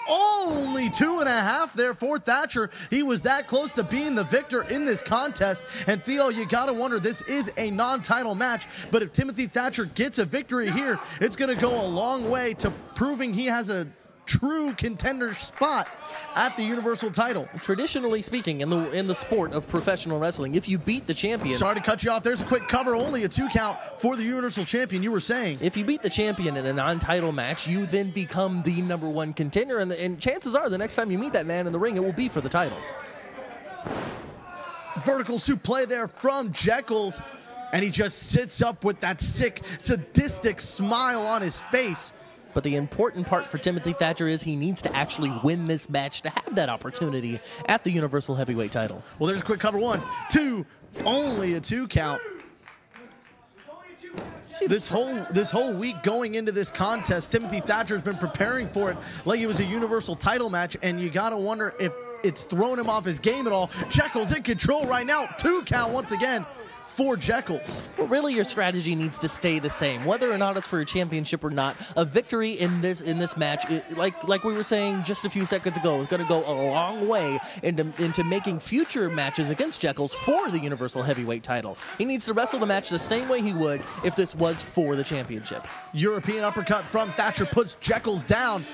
only 2.5 there for Thatcher. He was that close to being the victor in this contest. And Theall, you gotta wonder, this is a non-title match, but if Timothy Thatcher gets a victory here, it's gonna go a long way to proving he has a true contender spot at the Universal title. Traditionally speaking, in the sport of professional wrestling, if you beat the champion... Sorry to cut you off. There's a quick cover, only a 2 count for the Universal Champion, you were saying. If you beat the champion in a non-title match, you then become the #1 contender, and chances are the next time you meet that man in the ring, it will be for the title. Vertical suplex there from Jeckles, and he just sits up with that sick, sadistic smile on his face. But the important part for Timothy Thatcher is he needs to actually win this match to have that opportunity at the Universal Heavyweight title. Well, there's a quick cover, 1, 2, only a 2 count. This whole week going into this contest, Timothy Thatcher's been preparing for it like it was a Universal title match, and you gotta wonder if it's thrown him off his game at all. Jeckles in control right now, 2 count once again for Jeckles. Well, really, your strategy needs to stay the same, whether or not it's for a championship or not. A victory in this match, like we were saying just a few seconds ago, is going to go a long way into making future matches against Jeckles for the Universal Heavyweight title. He needs to wrestle the match the same way he would if this was for the championship. European uppercut from Thatcher puts Jeckles down.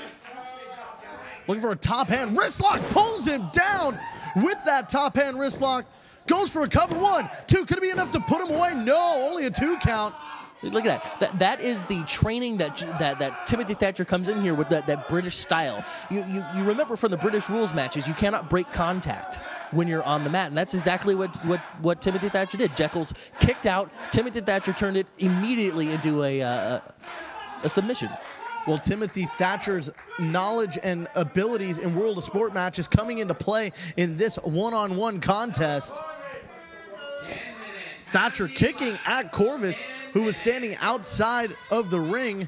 Looking for a top hand wrist lock, pulls him down with that top hand wrist lock. Goes for a cover, 1, 2. Could it be enough to put him away? No, only a 2 count. Look at that. That is the training that Timothy Thatcher comes in here with, that British style. You remember from the British rules matches, you cannot break contact when you're on the mat, and that's exactly what Timothy Thatcher did. Jeckles kicked out. Timothy Thatcher turned it immediately into a submission. Well, Timothy Thatcher's knowledge and abilities in World of Sport matches coming into play in this one-on-one contest. Thatcher kicking at Corvus, who was standing outside of the ring.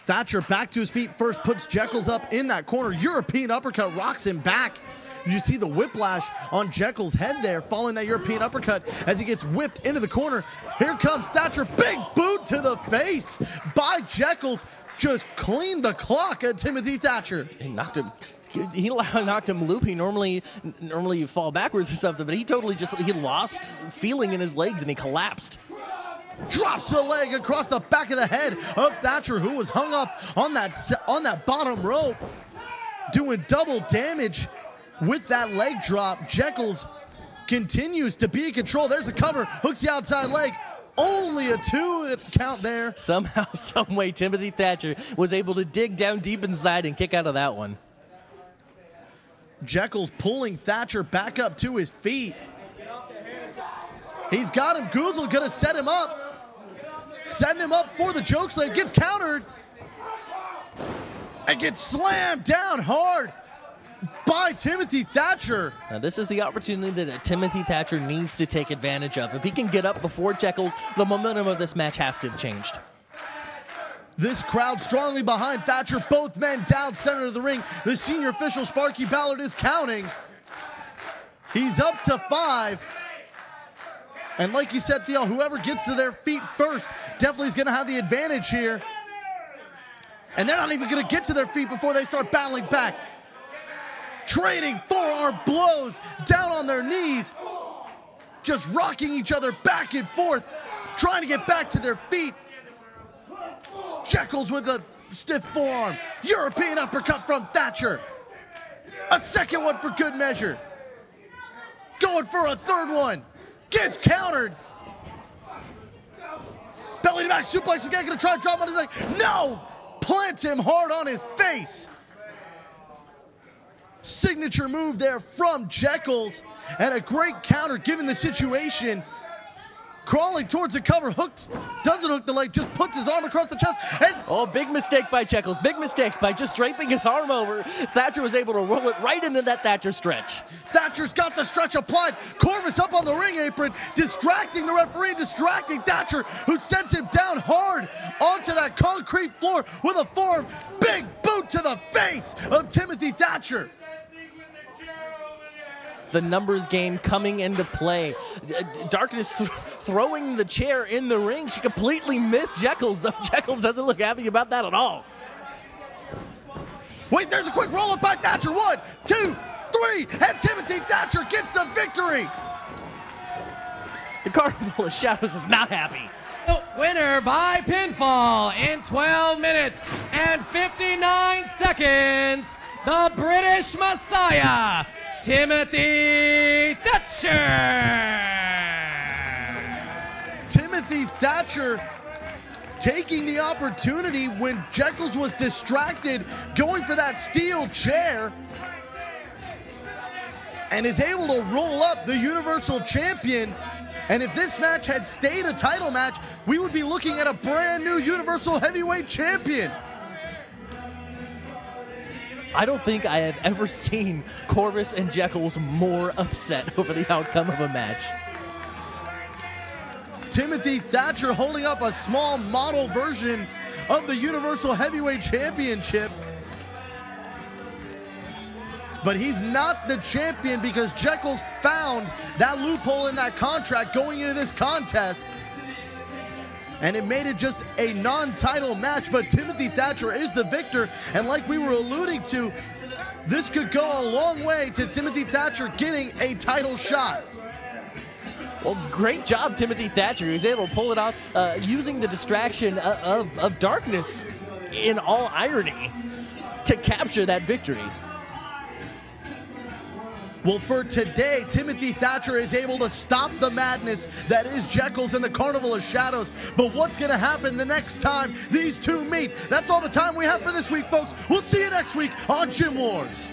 Thatcher back to his feet first, puts Jeckles up in that corner. European uppercut rocks him back. You see the whiplash on Jeckles' head there, following that European uppercut as he gets whipped into the corner. Here comes Thatcher, big boot to the face by Jeckles. Just cleaned the clock at Timothy Thatcher. He knocked him loopy. Normally you fall backwards or something, but he lost feeling in his legs and he collapsed. Drops a leg across the back of the head of Thatcher, who was hung up on that bottom rope, doing double damage. With that leg drop, Jeckles continues to be in control. There's a cover, hooks the outside leg. Only a 2 count there. Somehow, some way, Timothy Thatcher was able to dig down deep inside and kick out of that one. Jeckles pulling Thatcher back up to his feet. He's got him. Goozle gonna set him up. Setting him up for the choke slam. Gets countered. And gets slammed down hard by Timothy Thatcher. Now this is the opportunity that Timothy Thatcher needs to take advantage of. If he can get up before Jeckles, the momentum of this match has to have changed. This crowd strongly behind Thatcher, both men down center of the ring. The senior official, Sparky Ballard, is counting. He's up to 5. And like you said, Theall, whoever gets to their feet first definitely is going to have the advantage here. And they're not even going to get to their feet before they start battling back. Trading forearm blows down on their knees. Just rocking each other back and forth, trying to get back to their feet. Jeckles with a stiff forearm. European uppercut from Thatcher. A second one for good measure. Going for a third one. Gets countered. Belly to back suplex again. Gonna try to drop on his leg. No! Plants him hard on his face. Signature move there from Jeckles. And a great counter given the situation. Crawling towards the cover, doesn't hook the leg, just puts his arm across the chest. And oh, big mistake by Jeckles. Big mistake by just draping his arm over. Thatcher was able to roll it right into that Thatcher stretch. Thatcher's got the stretch applied. Corvus up on the ring apron, distracting the referee, distracting Thatcher, who sends him down hard onto that concrete floor with a forearm. Big boot to the face of Timothy Thatcher. The numbers game coming into play. Darkness throwing the chair in the ring. She completely missed Jeckles, though Jeckles doesn't look happy about that at all. Wait, there's a quick roll-up by Thatcher. 1, 2, 3, and Timothy Thatcher gets the victory. The Carnival of Shadows is not happy. Winner by pinfall in 12 minutes and 59 seconds, the British Messiah, Timothy Thatcher! Timothy Thatcher taking the opportunity when Jeckles was distracted, going for that steel chair, and is able to roll up the Universal Champion. And if this match had stayed a title match, we would be looking at a brand new Universal Heavyweight Champion. I don't think I have ever seen Corvus and Jeckles more upset over the outcome of a match. Timothy Thatcher holding up a small model version of the Universal Heavyweight Championship. But he's not the champion because Jeckles found that loophole in that contract going into this contest. And it made it just a non-title match, but Timothy Thatcher is the victor. And like we were alluding to, this could go a long way to Timothy Thatcher getting a title shot. Well, great job, Timothy Thatcher. He was able to pull it off using the distraction of Darkness in all irony to capture that victory. Well, for today, Timothy Thatcher is able to stop the madness that is Jeckles and the Carnival of Shadows. But what's going to happen the next time these two meet? That's all the time we have for this week, folks. We'll see you next week on Gym Wars.